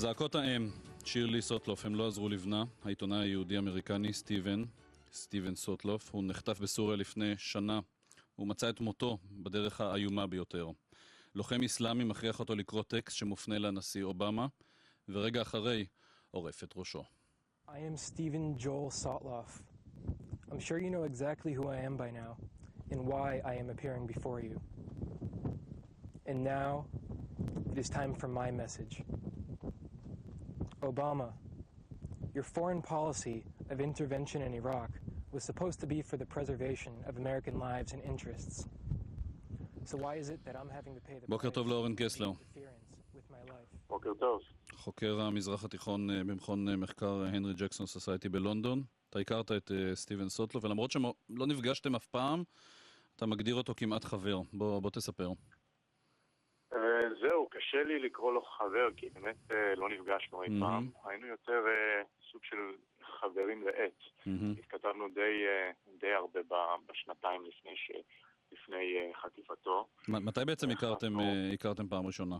זעקות האם, שירלי סוטלוף, הם לא עזרו לבנה. העיתונאי היהודי-אמריקני סטיבן סוטלוף, הוא נחטף בסוריה לפני שנה. הוא מצא את מותו בדרך האיומה ביותר. לוחם איסלאמי מכריח אותו לקרוא טקסט שמופנה לנשיא אובמה, ורגע אחרי עורף את ראשו. I am Stephen Joel Sotloff. I'm sure you know exactly who I am by now and why I am appearing before you. And now, it is time for my message. Obama, your foreign policy of intervention in Iraq was supposed to be for the preservation of American lives and interests. So why is it that I'm having to pay the בוקר טוב לאורן קסלר. interference with my life? בוקר טוב. חוקר המזרח התיכון במכון מחקר הנרי ג'קסון סוסייטי בלונדון. אתה הכרת את סטיבן סוטלוף, ולמרות שלא נפגשתם אף פעם, אתה מגדיר אותו כמעט חבר. בוא תספר. זהו, קשה לי לקרוא לו חבר, כי באמת לא נפגשנו אי פעם. היינו יותר סוג של חברים לעת. התכתבנו די הרבה בשנתיים לפני חטיפתו. מתי בעצם הכרתם פעם ראשונה?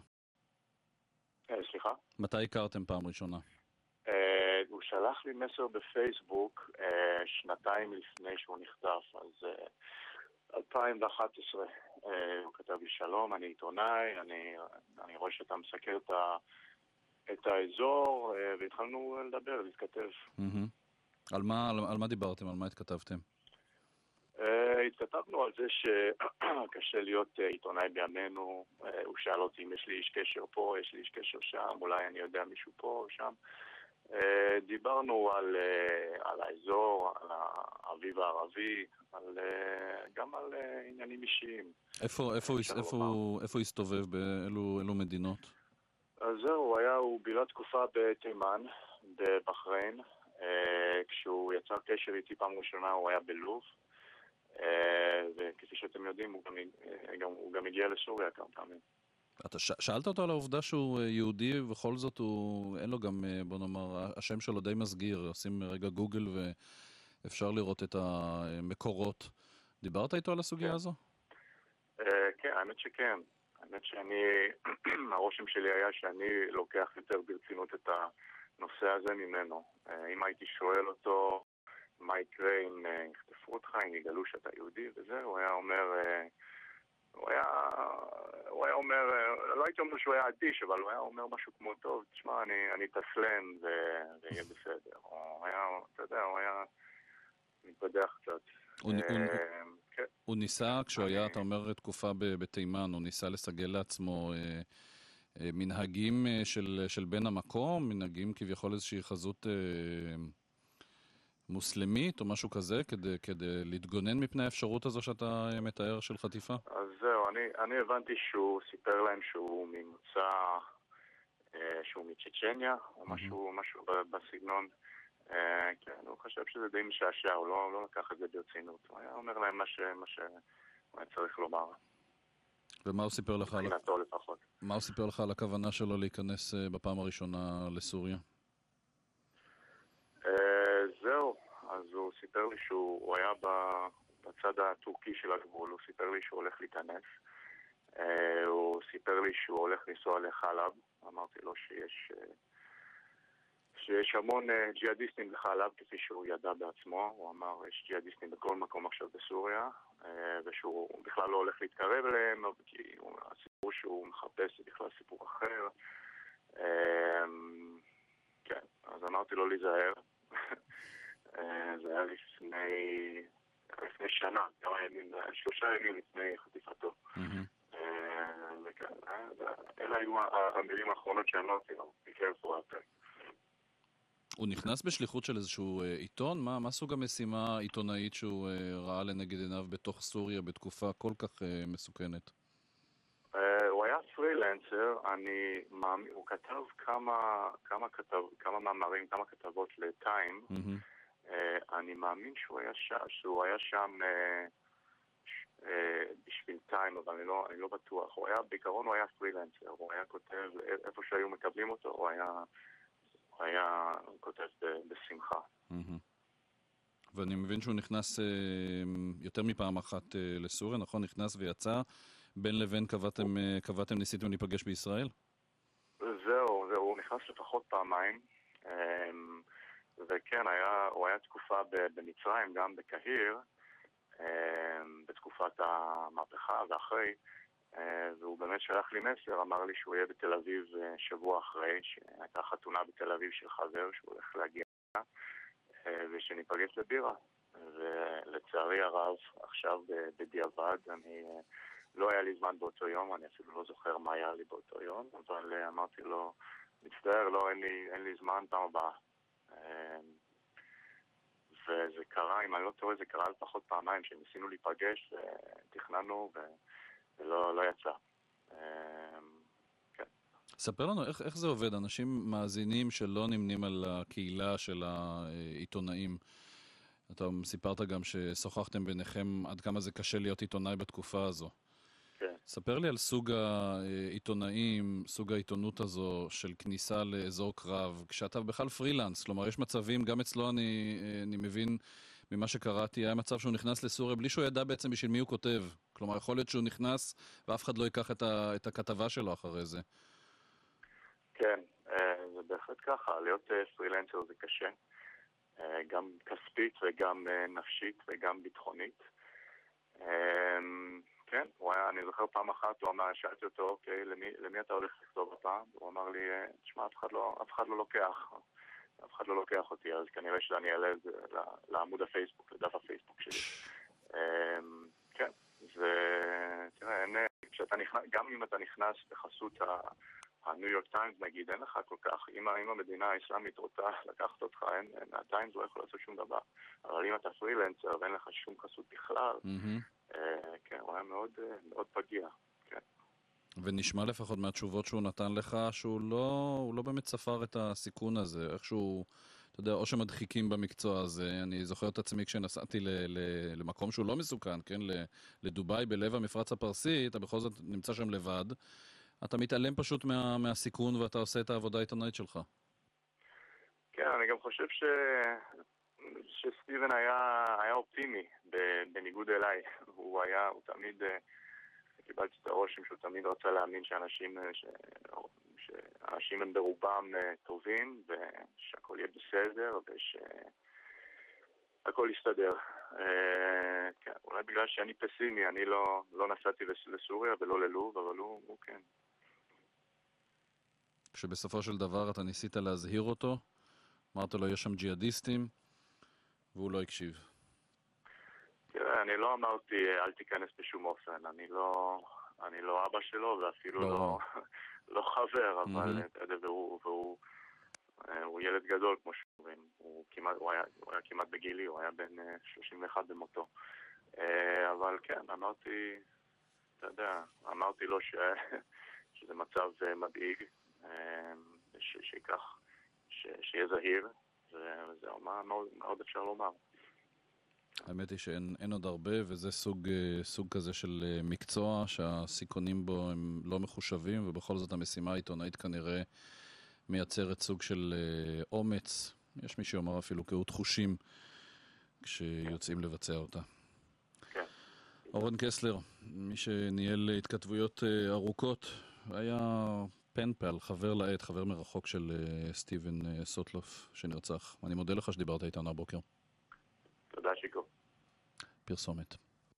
סליחה? מתי הכרתם פעם ראשונה? הוא שלח לי מסר בפייסבוק שנתיים לפני שהוא נחטף, אז 2011. הוא כתב לי שלום, אני עיתונאי, אני רואה שאתה מסקר את האזור, והתחלנו לדבר, להתכתב. על מה דיברתם? על מה התכתבתם? התכתבנו על זה שקשה להיות עיתונאי בימינו. הוא שאל אותי אם יש לי איש קשר פה, יש לי איש קשר שם, אולי אני יודע מישהו פה או שם. דיברנו על האזור, על האביב הערבי, גם על עניינים אישיים. איפה הסתובב? באילו מדינות? אז זהו, הוא בילה תקופה בתימן, בבחריין. כשהוא יצר קשר איתי פעם ראשונה הוא היה בלוב. וכפי שאתם יודעים, הוא גם הגיע לסוריה כמה פעמים. אתה שאלת אותו על העובדה שהוא יהודי, ובכל זאת אין לו גם, בוא נאמר, השם שלו די מסגיר. עושים רגע גוגל ואפשר לראות את המקורות. דיברת איתו על הסוגיה הזו? כן, האמת שכן. האמת הרושם שלי היה שאני לוקח יותר ברצינות את הנושא הזה ממנו. אם הייתי שואל אותו מה יקרה אם יחטפו אותך, אם יגלו שאתה יהודי וזה, הוא היה אומר, לא הייתי אומר שהוא היה אדיש, אבל הוא היה אומר משהו כמו, טוב, תשמע, אני תסלם ויהיה בסדר. אתה יודע, הוא היה מתבדח קצת. הוא ניסה, כשהוא היה, אתה אומר, תקופה בתימן, הוא ניסה לסגל לעצמו מנהגים של בן המקום, מנהגים כביכול איזושהי חזות מוסלמית או משהו כזה, כדי להתגונן מפני האפשרות הזו שאתה מתאר של חטיפה? אז זהו, אני הבנתי שהוא סיפר להם שהוא ממוצא, שהוא מצ'צ'ניה, או משהו בסגנון. כן, הוא חשב שזה די משעשע, הוא לא לקח את זה ברצינות. הוא היה אומר להם מה שהוא היה צריך לומר. ומה הוא סיפר לך? מבחינתו לפחות. מה הוא סיפר לך על הכוונה שלו להיכנס בפעם הראשונה לסוריה? זהו, אז הוא סיפר לי שהוא היה בצד הטורקי של הגבול, הוא סיפר לי שהוא הולך להיכנס, הוא סיפר לי שהוא הולך לנסוע לחלב, אמרתי לו שיש המון ג'יהאדיסטים לחלב, כפי שהוא ידע בעצמו, הוא אמר יש ג'יהאדיסטים בכל מקום עכשיו בסוריה, ושהוא בכלל לא הולך להתקרב אליהם, כי הסיפור שהוא מחפש זה בכלל סיפור אחר. כן, אז אמרתי לו להיזהר. זה היה לפני שנה, 3 ימים לפני חטיפתו. אלה היו המילים האחרונות שאמרתי לו, be careful out there. הוא נכנס בשליחות של איזשהו עיתון? מה סוג המשימה עיתונאית שהוא ראה לנגד עיניו בתוך סוריה בתקופה כל כך מסוכנת? הוא היה פרילנסר, הוא כתב כמה מאמרים, כמה כתבות לטיים. אני מאמין שהוא היה שם בשביל טיים, אבל אני לא בטוח. בעיקרון הוא היה פרילנסר, הוא היה כותב איפה שהיו מקבלים אותו, הוא היה כותב בשמחה. ואני מבין שהוא נכנס יותר מפעם אחת לסוריה, נכון? נכנס ויצא. בין לבין ניסיתם להיפגש בישראל? זהו, הוא נכנס לפחות פעמיים, וכן, הוא היה תקופה במצרים, גם בקהיר, בתקופת המהפכה ואחרי, והוא באמת שלח לי מסר, אמר לי שהוא יהיה בתל אביב שבוע אחרי, שהייתה חתונה בתל אביב של חבר שהוא הולך להגיע, ושניפגש לבירה. ולצערי הרב, עכשיו בדיעבד, לא היה לי זמן באותו יום, אני אפילו לא זוכר מה היה לי באותו יום, אבל אמרתי לו, מצטער, לא, אין לי זמן, פעם הבאה. וזה קרה, אם אני לא טועה, זה קרה לפחות פעמיים שניסינו להיפגש ותכננו ולא יצא. כן. ספר לנו איך זה עובד, אנשים מאזינים שלא נמנים על הקהילה של העיתונאים. אתה סיפרת גם ששוחחתם ביניכם עד כמה זה קשה להיות עיתונאי בתקופה הזו. כן. ספר לי על סוג העיתונאים, סוג העיתונות הזו של כניסה לאזור קרב, כשאתה בכלל פרילנס, כלומר יש מצבים, גם אצלו אני מבין ממה שקראתי, היה מצב שהוא נכנס לסוריה בלי שהוא ידע בעצם בשביל מי הוא כותב. כלומר יכול להיות שהוא נכנס ואף אחד לא ייקח את הכתבה שלו אחרי זה. כן, זה בהחלט ככה, להיות פרילנסר זה קשה. גם כספית וגם נפשית וגם ביטחונית. כן, אני זוכר פעם אחת, הוא אמר, שאלתי אותו, אוקיי, למי אתה הולך לכתוב הפעם? הוא אמר לי, תשמע, אף אחד לא לוקח אותי, אז כנראה שאני אעלה לעמוד הפייסבוק, לדף הפייסבוק שלי. כן, תראה, גם אם אתה נכנס בחסות הניו יורק טיימס, נגיד, אין לך כל כך, אם המדינה האסלאמית רוצה לקחת אותך, הטיימס לא יכול לעשות שום דבר. אבל אם אתה פרילנסר ואין לך שום חסות בכלל, כן, הוא היה מאוד פגיע. כן. ונשמע לפחות מהתשובות שהוא נתן לך, שהוא לא באמת ספר את הסיכון הזה, איכשהו, אתה יודע, או שמדחיקים במקצוע הזה. אני זוכר את עצמי כשנסעתי למקום שהוא לא מסוכן, כן, לדוביי בלב המפרץ הפרסי, אתה בכל זאת נמצא שם לבד, אתה מתעלם פשוט מהסיכון ואתה עושה את העבודה העיתונאית שלך. כן, אני גם חושב שסטיבן היה אופטימי בניגוד אליי. הוא תמיד, קיבלתי את הרושם שהוא תמיד רצה להאמין שאנשים הם ברובם טובים ושהכל יהיה בסדר ושהכל יסתדר. כן, אולי בגלל שאני פסימי, אני לא נסעתי לסוריה ולא ללוב, אבל הוא כן. כשבסופו של דבר אתה ניסית להזהיר אותו, אמרת לו יש שם ג'יהאדיסטים, והוא לא הקשיב. תראה, אני לא אמרתי אל תיכנס בשום אופן, אני לא אבא שלו ואפילו לא חבר, אבל אתה יודע, והוא ילד גדול כמו שאומרים, הוא היה כמעט בגילי, הוא היה בן 31 במותו. אבל כן, אמרתי לו שזה מצב מדאיג, שיהיה זהיר, וזהו, מה מאוד אפשר לומר. האמת היא שאין עוד הרבה, וזה סוג כזה של מקצוע שהסיכונים בו הם לא מחושבים, ובכל זאת המשימה העיתונאית כנראה מייצרת סוג של אומץ, יש מי שאומר אפילו קהות חושים, כשיוצאים לבצע אותה. כן. אורן קסלר, מי שניהל התכתבויות ארוכות, היה פנפל, חבר לעת, חבר מרחוק של סטיבן סוטלוף שנרצח. אני מודה לך שדיברת איתנו הבוקר. תודה שיקו. פרסומת.